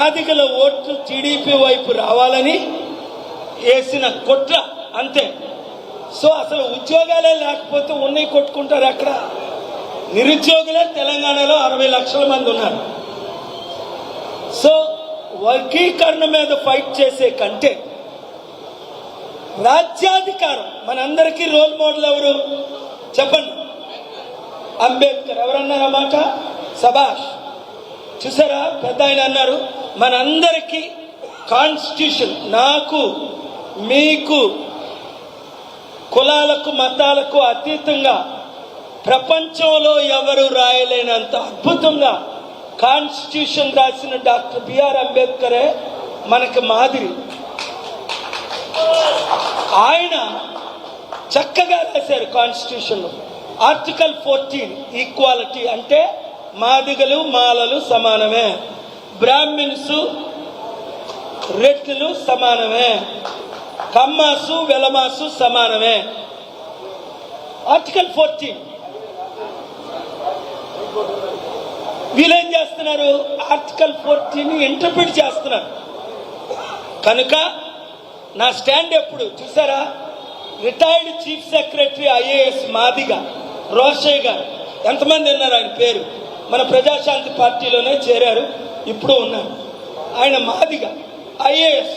మాదిగల ఓట్లు టీడీపీ వైపు రావాలని వేసిన కుట్ర అంతే. సో అసలు ఉద్యోగాలే లేకపోతే ఉన్నాయి కొట్టుకుంటారు. అక్కడ నిరుద్యోగులే తెలంగాణలో 60 లక్షల మంది ఉన్నారు. సో వర్గీకరణ మీద ఫైట్ చేసే కంటే రాజ్యాధికారం, మనందరికీ రోల్ మోడల్ ఎవరు చెప్పండి? అంబేద్కర్. ఎవరన్నారు ఆ మాట? సభాష్. చూసారా, పెద్ద ఆయన అన్నారు మనందరికీ కాన్స్టిట్యూషన్, నాకు మీకు కులాలకు మతాలకు అతీతంగా ప్రపంచంలో ఎవరు రాయలేనంత అద్భుతంగా కాన్స్టిట్యూషన్ రాసిన డాక్టర్ బిఆర్ అంబేద్కరే మనకి మాదిరి. ఆయన చక్కగా రాశారు కాన్స్టిట్యూషన్. ఆర్టికల్ 14 ఈక్వాలిటీ అంటే మాదిగలు మాలలు సమానమే, బ్రాహ్మిన్స్ రెడ్లు సమానమే, కమ్మాసు వెలమాసు సమానమే. ఆర్టికల్ 14. వీళ్ళేం చేస్తున్నారు? ఆర్టికల్ 14 ఇంటర్ప్రిట్ చేస్తున్నారు. కనుక నా స్టాండ్ ఎప్పుడు చూసారా? Retired chief secretary IAS Madiga Roshaiah గారు, ఎంతమంది ఉన్నారు ఆయన పేరు? మన ప్రజాశాంతి పార్టీలోనే చేరారు, ఇప్పుడు ఉన్నారు. ఆయన Madiga IAS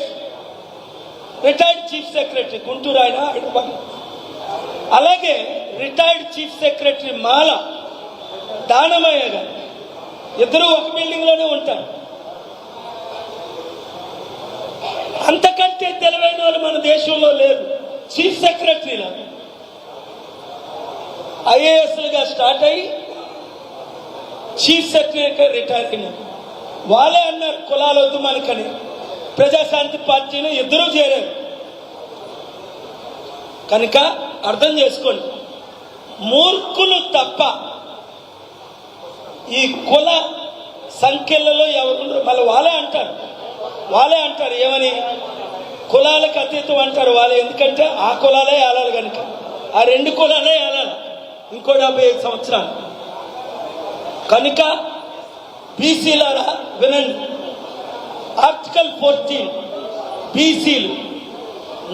retired chief secretary Guntur, ఆయన హైదరాబాద్. అలాగే రిటైర్డ్ చీఫ్ సెక్రటరీ మాల దానమయ్య గారు, ఇద్దరు ఒక బిల్డింగ్ లోనే ఉంటారు. అంతకంటే తెలివైన వాళ్ళు మన దేశంలో లేరు. చీఫ్ సెక్రటరీలు ఐఏఎస్లుగా స్టార్ట్ అయ్యి చీఫ్ సెక్రటరీ రిటైర్ అయినారు. వాళ్ళే అన్నారు కులాలు వద్దు మనకని. ప్రజాశాంతి పార్టీలో ఇద్దరూ చేరారు. కనుక అర్థం చేసుకోండి, మూర్ఖులు తప్ప ఈ కుల సంఖ్యలలో ఎవరు మళ్ళీ వాళ్ళే అంటారు ఏమని? కులాలకు అతీతం అంటారు వాళ్ళు. ఎందుకంటే ఆ కులాలే ఏలాలి కనుక, ఆ 2 కులాలే ఏలాలి ఇంకో 75 సంవత్సరాలు. కనుక బీసీలారా వినండి, ఆర్టికల్ 14 బీసీలు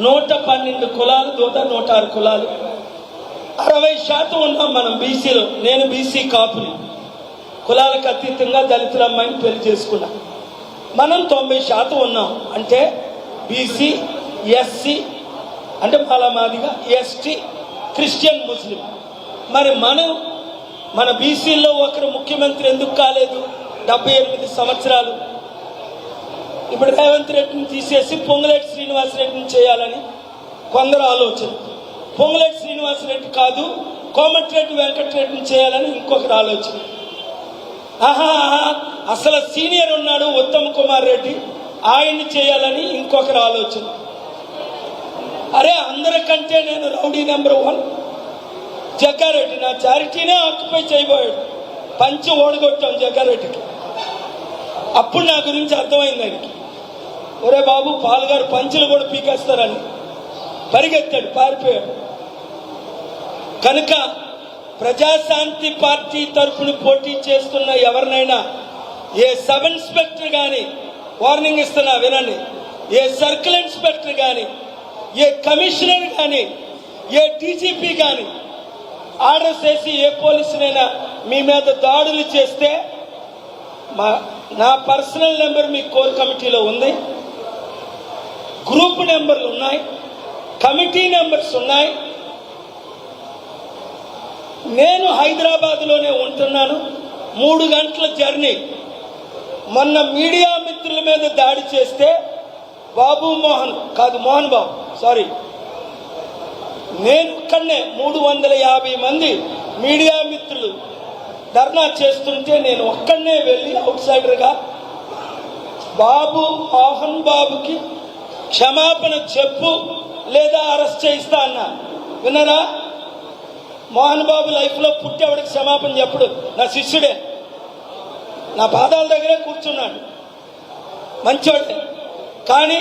112 కులాలు, 106 కులాలు, 60% ఉన్నాం మనం బీసీలో. నేను బీసీ కాపుని, కులాలకు అతీతంగా దళితుల అమ్మాయిని పెళ్లి చేసుకున్నా. మనం 90% ఉన్నాం. అంటే బీసీ, ఎస్సీ అంటే మాదిగా, ఎస్టీ, క్రిస్టియన్, ముస్లిం. మరి మన బీసీలో ఒకరు ముఖ్యమంత్రి ఎందుకు కాలేదు? 78 సంవత్సరాలు. ఇప్పుడు రేవంత్ రెడ్డిని తీసేసి పొంగులేటి శ్రీనివాసరెడ్డిని చేయాలని కొందరు ఆలోచన. పొంగులేటి శ్రీనివాసరెడ్డి కాదు, కోమటిరెడ్డి వెంకటరెడ్డిని చేయాలని ఇంకొకరు ఆలోచన. అసలు సీనియర్ ఉన్నాడు ఉత్తమ్ కుమార్ రెడ్డి, ఆయన్ని చేయాలని ఇంకొకరు ఆలోచన. అరే అందరికంటే నేను రౌడీ నెంబర్ 1 జగ్గారెడ్డి, నా చారిటీనే ఆక్యుపై చేయబోయాడు. పంచి ఓడగొట్టాం జగ్గారెడ్డికి. అప్పుడు నా గురించి అర్థమైంది ఆయనకి. ఒరే బాబు, పాల్గారు పంచులు కూడా పీకేస్తారని పరిగెత్తాడు, పారిపోయాడు. కనుక ప్రజాశాంతి పార్టీ తరఫున పోటీ చేస్తున్న ఎవరినైనా, ఏ సబ్ ఇన్స్పెక్టర్ కానీ, వార్నింగ్ ఇస్తున్నా వినండి, ఏ సర్కిల్ ఇన్స్పెక్టర్ కానీ, ఏ కమిషనర్ కానీ, ఏ డీజీపీ కానీ ఆర్డర్ చేసి ఏ పోలీసునైనా మీ మీద దాడులు చేస్తే నా పర్సనల్ నెంబర్ మీ కోర్ కమిటీలో ఉంది, గ్రూప్ నెంబర్లు ఉన్నాయి, కమిటీ నెంబర్స్ ఉన్నాయి. నేను హైదరాబాద్లోనే ఉంటున్నాను, 3 గంటల జర్నీ. మొన్న మీడియా మిత్రుల మీద దాడి చేస్తే మోహన్ బాబు నేను ఇక్కడనే 350 మంది మీడియా మిత్రులు ధర్నా చేస్తుంటే నేను ఒక్కడనే వెళ్ళి అవుట్ సైడర్గా మోహన్ బాబుకి క్షమాపణ చెప్పు లేదా అరెస్ట్ చేయిస్తా అన్నా. విన్నారా? మోహన్ బాబు లైఫ్లో పుట్టేవాడికి క్షమాపణ చెప్పడు. నా శిష్యుడే, నా పాదాల దగ్గరే కూర్చున్నాడు, మంచోడే. కానీ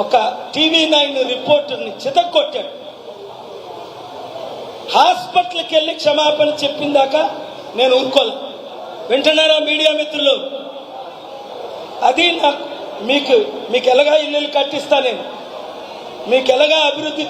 ఒక TV9 రిపోర్టర్ని చితక్కొట్టాడు. హాస్పిటల్కి వెళ్ళి క్షమాపణ చెప్పిందాక నేను ఊరుకోలే. వింటున్నారా మీడియా మిత్రులు? అది నాకు మీకు ఎలాగా ఇల్లు కట్టిస్తా, నేను మీకు ఎలాగా అభివృద్ధి